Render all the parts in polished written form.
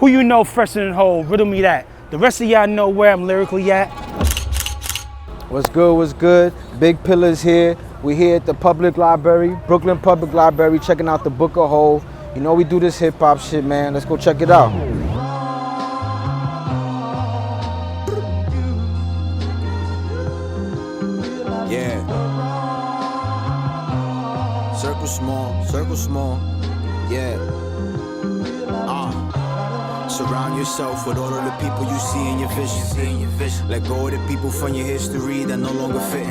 Who you know fresher than whole? Riddle me that. The rest of y'all know where I'm lyrically at. What's good, what's good? Big Pillars here. We're here at the Public Library, Brooklyn Public Library, checking out the Book of Hov. You know we do this hip hop shit, man. Let's go check it out. Yeah. Circle small, yeah. Surround yourself with all of the people you see in your vision. Let go of the people from your history that no longer fit.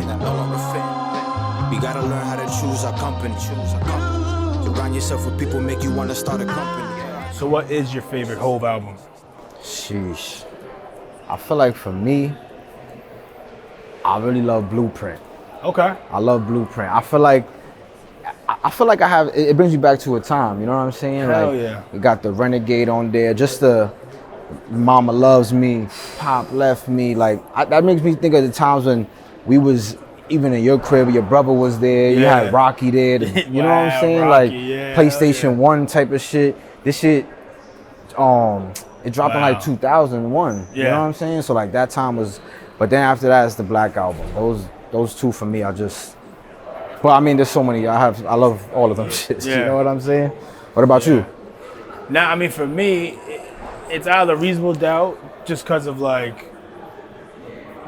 We gotta learn how to choose our company. Surround yourself with people make you wanna start a company. So what is your favorite Hov album? Sheesh. I feel like for me, I really love Blueprint. Okay. I love Blueprint. I feel like I have, it brings you back to a time, you know what I'm saying? Hell like, yeah. We got the Renegade on there, just the Mama Loves Me, Pop Left Me, like, that makes me think of the times when we was, even in your crib, your brother was there, you had Rocky there, you know what I'm saying? Rocky, like, PlayStation 1 type of shit. This shit, it dropped in like 2001, you know what I'm saying? So like, that time was, but then after that, it's the Black Album. Those two for me are just, but I mean, there's so many. I love all of them shits. You know what I'm saying? What about you? Now, I mean, for me, it's either Reasonable Doubt, just because of like,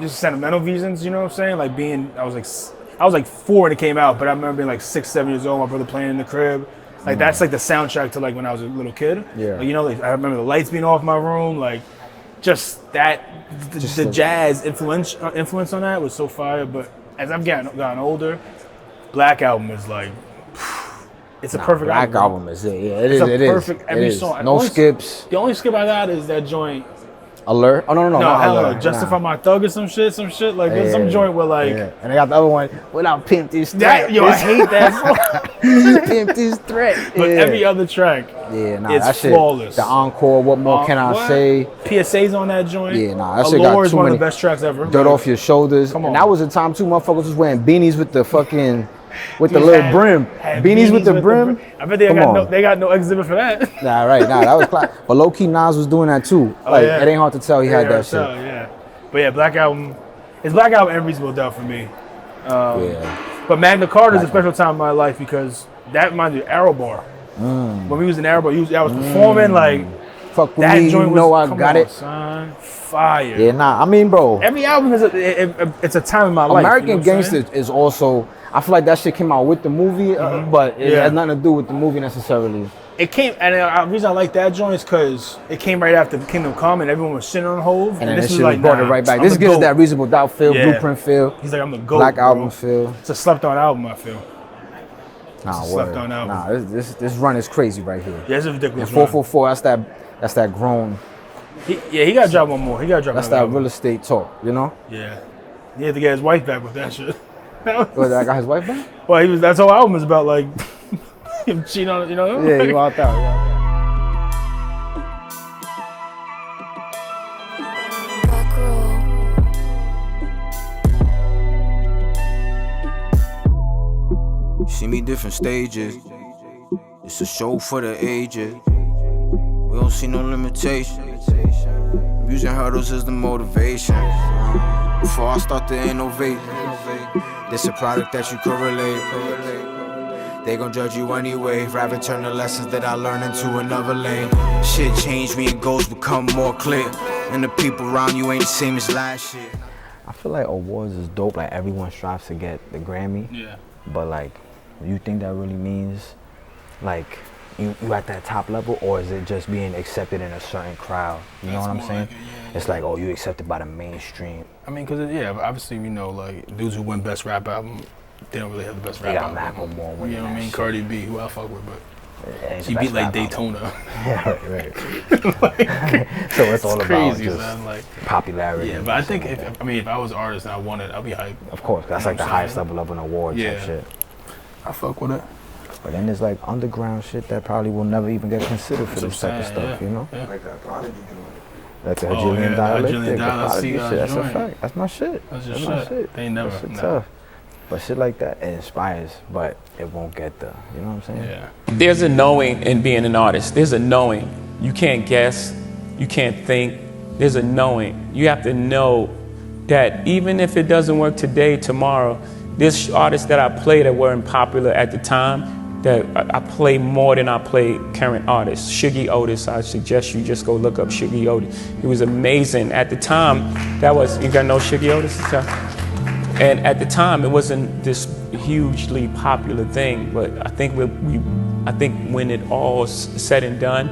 just sentimental reasons. You know what I'm saying? Like I was like 4 when it came out, but I remember being like 6, 7 years old. My brother playing in the crib. Like that's like the soundtrack to like when I was a little kid. Yeah. Like, you know, like, I remember the lights being off my room. Like, just that, the jazz influence on that was so fire. But as I've gotten older, Black Album is like, it's a perfect Black album. Album is it. Yeah, it is. It's a perfect every song. No skips. The only skip I got is that joint. Alert? Oh no, not hell Alert. no. Justify My Thug or some shit like there's some joint where like. Yeah. And they got the other one. Without Pimp This Threat. I hate that song. Pimp This Threat. But every other track, it's that flawless. The encore. What more can I say? PSA's on that joint. Yeah, that shit got Allure is too one many. of the best tracks ever. Dirt Off Your Shoulders. Come on. And that was a time too. Motherfuckers was wearing beanies with the fucking. With the little brim. Beanies with the brim. I bet they got no exhibit for that. That was class. But low key Nas was doing that too. Like it ain't hard to tell he had that shit. Yeah. But yeah, Black Album. It's Black Album and Reasonable Doubt for me. But Magna Carta is a special time in my life because that reminds me of Arrow Bar. When we was in Arrow Bar, I was performing like fuck with that me, joint you know was, I got it. Son, fire. Yeah, I mean, bro. Every album is it's a time in my life. American Gangster is also. I feel like that shit came out with the movie, but it has nothing to do with the movie necessarily. It came, and the reason I like that joint is because it came right after Kingdom Come, and everyone was sitting on Hov. And this shit is like, brought it right back. This gives that Reasonable Doubt feel, Blueprint feel. He's like, I'm the GOAT, Black bro. Album feel. It's a slept-on album, I feel. Slept-on album. This run is crazy right here. Yeah, it's a ridiculous. And 444, that's that grown. He got to drop one more. That's that real estate talk, you know? Yeah. He had to get his wife back with that shit. I got his wife back? Well, that's whole album is about like him cheating on it, you know? Yeah, you out there. See me different stages. It's a show for the ages. We don't see no limitation. Using hurdles as the motivation. Before I start to innovate, this a product that you correlate. They gon' judge you anyway. Rather turn the lessons that I learned into another lane. Shit change me and goals become more clear. And the people around you ain't the same as last year. I feel like awards is dope. Like everyone strives to get the Grammy. Yeah. But like, you think that really means like you at that top level, or is it just being accepted in a certain crowd? You know what I'm saying? It's like, oh, you accepted by the mainstream. I mean, because obviously, you know, like dudes who win best rap album, they don't really have the best rap album. Macklemore, you know what I mean? Cardi B, who I fuck with, but she the beat like best rap Daytona. Yeah, right. So it's all crazy, about just man. Like popularity. Yeah, but I think if I was an artist and I won it, I'd be hyped. Of course, that's like the highest level of an award type shit. I fuck with it. But then there's like underground shit that probably will never even get considered for this type of stuff, you know? Like that Prodigy joint. That's a Jillian Dialectic. That's a joint. fact. That's my shit. That's my shit. They ain't never. That shit tough. But shit like that, it inspires, but it won't get the, you know what I'm saying? Yeah. There's a knowing in being an artist. There's a knowing. You can't guess. You can't think. There's a knowing. You have to know that even if it doesn't work today, tomorrow, there's artists that I play that weren't popular at the time that I play more than I play current artists. Shuggie Otis, I suggest you just go look up Shuggie Otis. He was amazing. At the time, you gotta know Shuggie Otis? And at the time, it wasn't this hugely popular thing, but I think I think when it all said and done,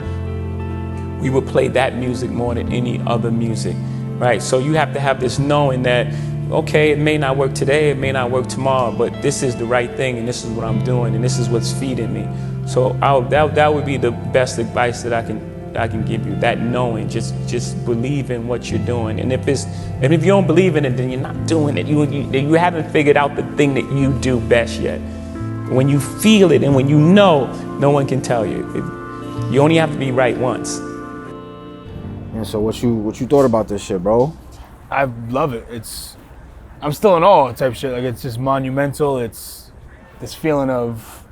we would play that music more than any other music, right? So you have to have this knowing that, okay, it may not work today, it may not work tomorrow, but this is the right thing, and this is what I'm doing, and this is what's feeding me. So that would be the best advice that I can give you. That knowing, just believe in what you're doing, and if you don't believe in it, then you're not doing it. You haven't figured out the thing that you do best yet. When you feel it and when you know, no one can tell you. You only have to be right once. And so what you thought about this shit, bro? I love it. I'm still in awe type shit. Like, it's just monumental. It's this feeling of,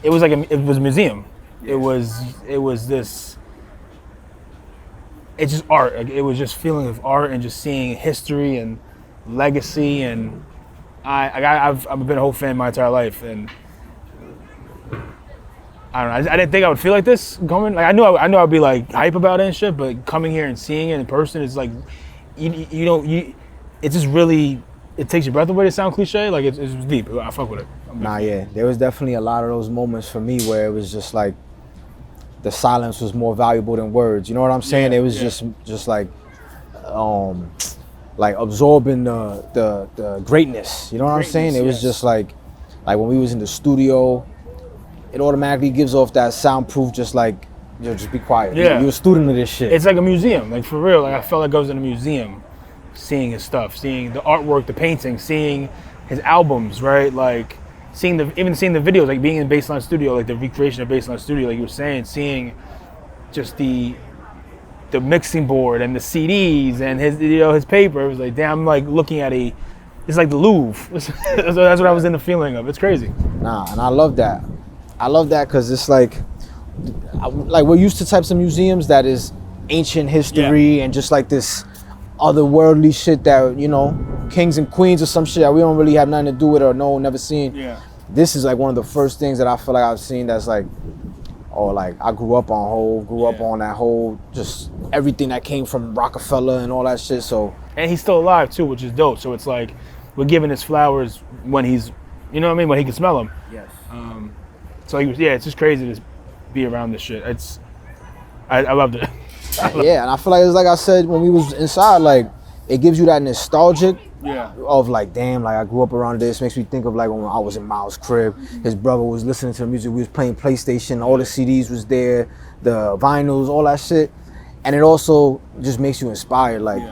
it was a museum. It was this, it's just art. Like, it was just feeling of art and just seeing history and legacy. And I've been a whole fan my entire life. And I don't know. I didn't think I would feel like this coming. Like, I knew I'd be like hype about it and shit. But coming here and seeing it in person is like, it's just really, it takes your breath away to sound cliche. Like, it's deep. I fuck with it. Yeah. There was definitely a lot of those moments for me where it was just like the silence was more valuable than words. You know what I'm saying? It was just like absorbing the greatness. You know what I'm saying? It was just like when we was in the studio, it automatically gives off that soundproof, just like, just be quiet. Yeah. You're a student of this shit. It's like a museum. Like, for real. Like, I felt like I was in a museum, seeing his stuff, seeing the artwork, the painting, seeing his albums, right? Like, seeing the videos, like being in Baseline Studio, like the recreation of Baseline Studio, like you were saying, seeing just the mixing board and the CDs and his paper. It was like, damn, I'm like looking at it's like the Louvre. That's what I was in the feeling of. It's crazy. Nah, and I love that. I love that because it's like we're used to types of museums that is ancient history and just like this otherworldly shit that, you know, kings and queens or some shit that we don't really have nothing to do with or never seen. Yeah. This is like one of the first things that I feel like I've seen that's like, like I grew up on that whole, just everything that came from Rockefeller and all that shit. So, and he's still alive too, which is dope. So it's like we're giving his flowers when he's, you know what I mean, when he can smell them. yes. So it's just crazy to be around this shit. I loved it. Yeah, and I feel like it's like I said when we was inside, like it gives you that nostalgic of like, damn, like I grew up around this. Makes me think of like when I was in Miles' crib. His brother was listening to the music. We was playing PlayStation. All the CDs was there, the vinyls, all that shit. And it also just makes you inspired. Like,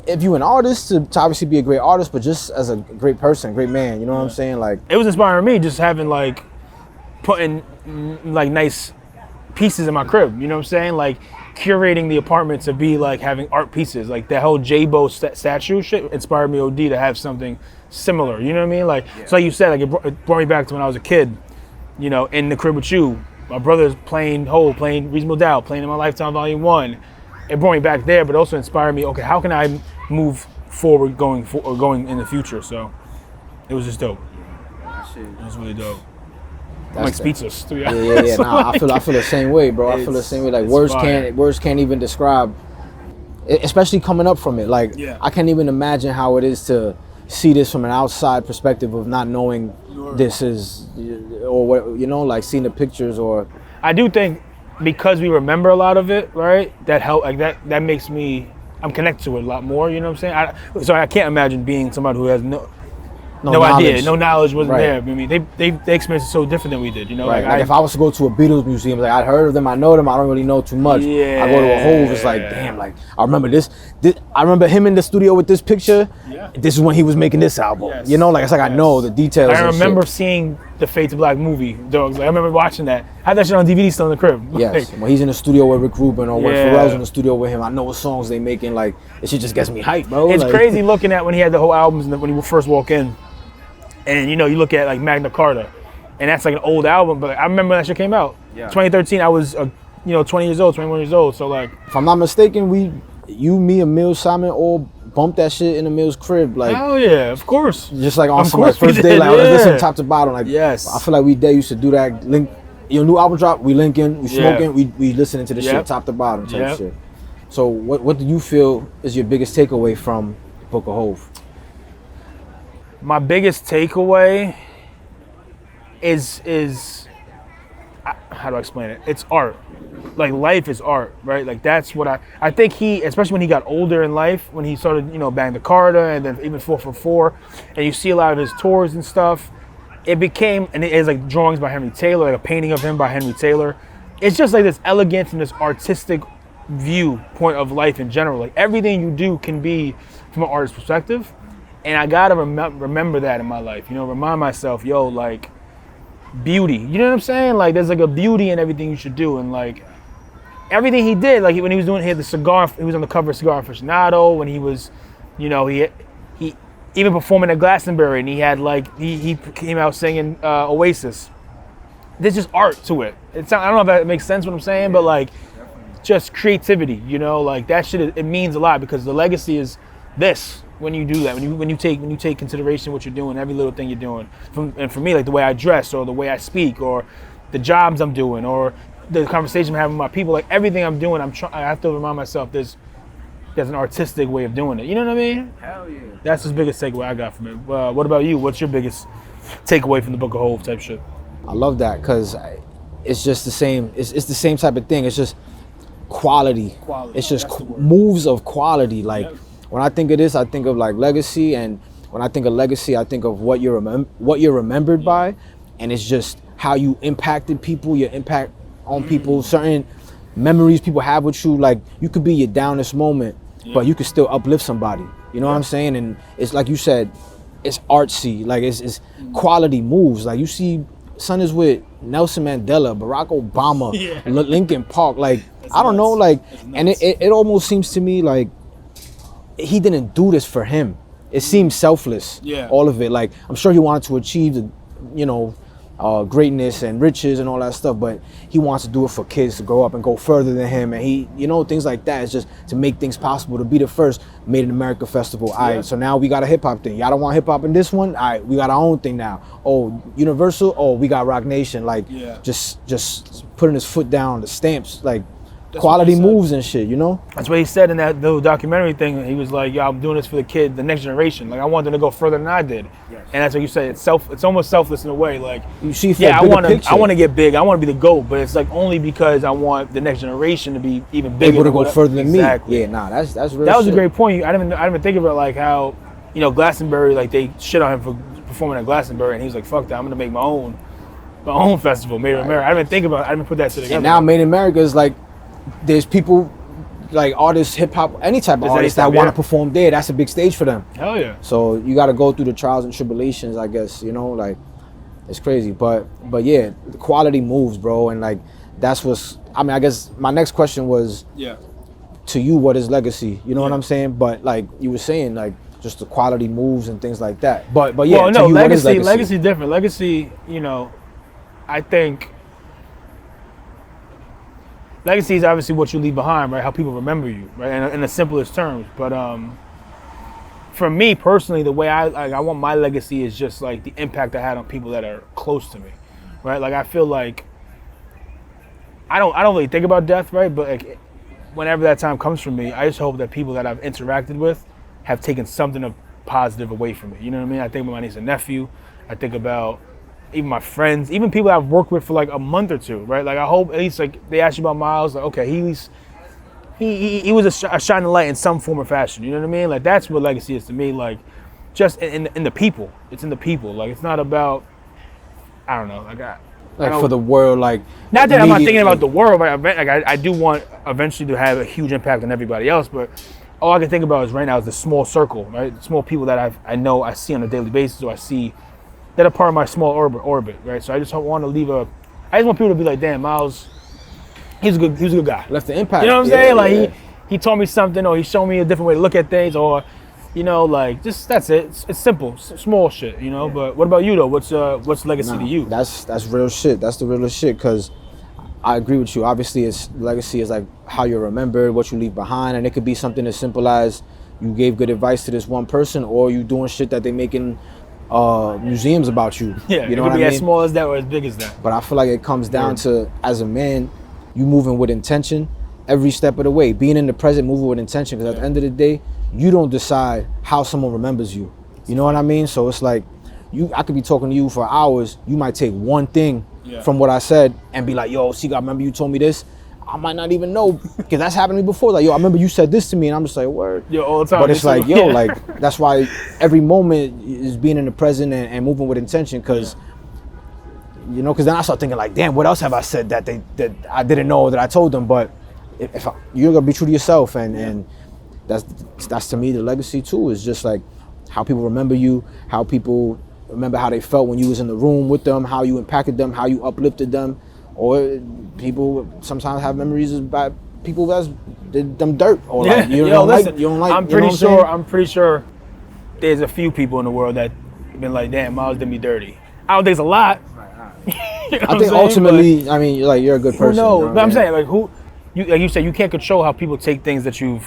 if you're an artist, to obviously be a great artist, but just as a great person, great man. You know what I'm saying? Like, it was inspiring me just having like putting like nice pieces in my crib. You know what I'm saying? Like, curating the apartment to be like having art pieces, like that whole J-Bo statue shit inspired me OD to have something similar. You know what I mean? Like, so like you said, like it brought me back to when I was a kid, you know, in the crib with you. My brother's playing Reasonable Doubt, playing In My Lifetime Volume 1. It brought me back there, but also inspired me, okay, how can I move forward going in the future? So it was just dope. It was really dope. I'm like speechless, to be honest. Yeah. Nah, I feel the same way, bro. I feel the same way. Like, words can't even describe, especially coming up from it. Like, I can't even imagine how it is to see this from an outside perspective of not knowing this is, or what, you know, like seeing the pictures. Or I do think because we remember a lot of it, right? That help, like that makes me, I'm connected to it a lot more. You know what I'm saying? So I can't imagine being somebody who has no idea, no knowledge wasn't there. I mean, they experienced it so different than we did, you know? Right. Like if I was to go to a Beatles museum, like I'd heard of them, I know them, I don't really know too much. Yeah. I go to a Hove, it's like, damn, like I remember this. I remember him in the studio with this picture. Yeah. This is when he was making this album. Yes. You know, like it's like I know the details. I remember seeing the Fade to Black movie, Dogs. Like, I remember watching that. I had that shit on DVD still in the crib. Yes. When he's in the studio with Rick Rubin or when Pharrell's in the studio with him, I know what songs they making. Like it shit just gets me hyped, bro. It's like, crazy looking at when he had the whole albums and when you first walk in. And you know, you look at like Magna Carta, and that's like an old album, but I remember that shit came out. 2013, I was 20 years old, 21 years old. So like, if I'm not mistaken, you, me, and Mills Simon all bumped that shit in the Mills crib. Like, hell yeah, of course. Just like on Of some like, course we first day, did, like, let's listen yeah. top to bottom. Like, Yes. I feel like we used to do that. Link, your new album drop, we linking, we Yeah. smoking, we listening to the Yep. shit top to bottom type Yep. shit. So what do you feel is your biggest takeaway from Book of Hove? My biggest takeaway is how do I explain it? It's art. Like, life is art, right? Like, that's what I think he, especially when he got older in life, when he started, Bang the Carter and then even 4 for 4, and you see a lot of his tours and stuff, it became, and it is like drawings by Henry Taylor, like a painting of him by Henry Taylor. It's just like this elegance and this artistic viewpoint of life in general. Like, everything you do can be from an artist's perspective, and I gotta remember that in my life. Remind myself, like, beauty. You know what I'm saying? Like, there's like a beauty in everything you should do, and like everything he did. Like, when he was doing, he had the cigar. He was on the cover of Cigar Aficionado. When he was, he even performing at Glastonbury, and he had like he came out singing Oasis. There's just art to it. I don't know if that makes sense what I'm saying, but like, just creativity. Like, that shit. It means a lot, because the legacy is this. When you do that, when you take consideration what you're doing, every little thing you're doing, and for me, like the way I dress, or the way I speak, or the jobs I'm doing, or the conversation I'm having with my people, like everything I'm doing, I have to remind myself there's an artistic way of doing it. You know what I mean? Hell yeah. That's the biggest takeaway I got from it. What about you? What's your biggest takeaway from the Book of Hove type shit? I love that, because it's just the same. It's the same type of thing. It's just quality. It's just moves of quality. Like, when I think of this, I think of like legacy, and when I think of legacy, I think of what you're remembered by, and it's just how you impacted people, your impact on people, certain memories people have with you. Like, you could be your downest moment, but you could still uplift somebody. You know what I'm saying? And it's like you said, it's artsy. Like, it's quality moves. Like, you see, son is with Nelson Mandela, Barack Obama, Lincoln Park. Like, I don't know. Like, and it almost seems to me like he didn't do this for him. It seems selfless. Yeah. All of it. Like, I'm sure he wanted to achieve the, greatness and riches and all that stuff, but he wants to do it for kids to grow up and go further than him, and he, things like that. It's just to make things possible, to be the first Made in America festival. All right, so now we got a hip hop thing. Y'all don't want hip hop in this one? All right, we got our own thing now. Oh, Universal? Oh, we got Rock Nation. Like, just putting his foot down, the stamps, like, quality moves and shit, That's what he said in that little documentary thing. He was like, I'm doing this for the next generation. Like, I want them to go further than I did. Yes. And that's what you said. It's almost selfless in a way. Like, you see, I want to get big. I want to be the GOAT, but it's like only because I want the next generation to be even bigger. Able to go further than me. Exactly. Yeah, that's real. That was shit. a great point. I didn't even think about like how, Glastonbury, like they shit on him for performing at Glastonbury, and he was like, fuck that, I'm gonna make my own festival, Made in America. I didn't put that shit together. And now Made in America is like, there's people like artists, hip hop, any type of artists that want to perform there. That's a big stage for them. Hell yeah. So you got to go through the trials and tribulations, I guess. Like, it's crazy. But yeah, the quality moves, bro. And like, that's what's. I mean, I guess my next question was, to you, what is legacy? You know what I'm saying? But like you were saying, like, just the quality moves and things like that. But yeah, well, no, to you, what is legacy? Legacy is different. Legacy, I think. Legacy is obviously what you leave behind, right? How people remember you, right? In the simplest terms. But for me personally, the way I want my legacy is just like the impact I had on people that are close to me, right? Like, I feel like I don't really think about death, right? But like, whenever that time comes for me, I just hope that people that I've interacted with have taken something of positive away from me. You know what I mean? I think about my niece and nephew. I think about even my friends, even people I've worked with for like a month or two, right? Like, I hope at least like they ask you about Miles, like, okay, he was a shining light in some form or fashion. You know what I mean? Like, that's what legacy is to me. Like, just in the people. It's in the people. Like, it's not about, I don't know. Like, for the world, like. Not that I'm not thinking about the world, right? Like, I do want eventually to have a huge impact on everybody else, but all I can think about is right now is the small circle, right? The small people that I know, I see on a daily basis, or I see that are part of my small orbit, right? So I just want to I just want people to be like, damn, Miles, he was a good guy. Left the impact. You know what I'm saying? Like, he taught me something, or he showed me a different way to look at things, or, like, just, that's it. It's simple, small shit, But what about you though? What's legacy to you? That's real shit. That's the realest shit, because I agree with you. Obviously, legacy is like how you're remembered, what you leave behind, and it could be something as simple as you gave good advice to this one person, or you doing shit that they making museums about you. Yeah, you know it could what be I mean? as small as that or as big as that. But I feel like it comes down to, as a man, you moving with intention every step of the way. Being in the present, moving with intention. Because at the end of the day, you don't decide how someone remembers you. You know what I mean? So it's like, I could be talking to you for hours. You might take one thing from what I said and be like, yo, see, I remember you told me this. I might not even know, because that's happened to me before. Like, yo, I remember you said this to me, and I'm just like, word. Yo, all the time. But it's like, yo, like, that's why every moment is being in the present and moving with intention, because, you know, because then I start thinking like, damn, what else have I said that I didn't know that I told them? But if you're gonna be true to yourself, and that's to me the legacy too. Is just like how people remember you, how people remember how they felt when you was in the room with them, how you impacted them, how you uplifted them. Or people sometimes have memories about people that's did them dirt, or like you don't like. I'm pretty sure there's a few people in the world that been like, damn, Miles did me dirty. I don't think it's a lot. You know I think ultimately, I mean, like, you're a good person. Who knows? You know but I'm saying, like, like you said, you can't control how people take things that you know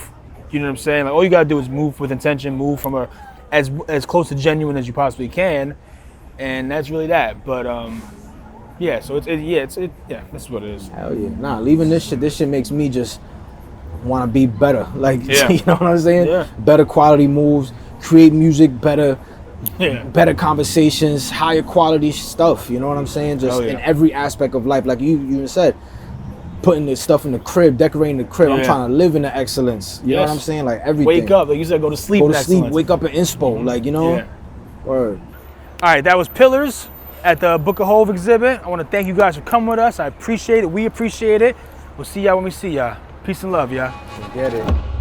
what I'm saying? Like, all you gotta do is move with intention, move from as close to genuine as you possibly can, and that's really that. But yeah, so that's what it is. Hell yeah. Nah, leaving this shit makes me just want to be better. Like, Yeah. you know what I'm saying? Yeah. Better quality moves, create music better, Yeah. better conversations, higher quality stuff. You know what I'm saying? Just in every aspect of life. Like you even said, putting this stuff in the crib, decorating the crib. I'm trying to live in the excellence. You know what I'm saying? Like everything. Wake up, like you said, go to sleep. Go to sleep, wake up in inspo. Like, you know? Yeah. Word. All right, that was Pillars at the Book of Hove exhibit. I want to thank you guys for coming with us. I appreciate it. We appreciate it. We'll see y'all when we see y'all. Peace and love, y'all. Get it.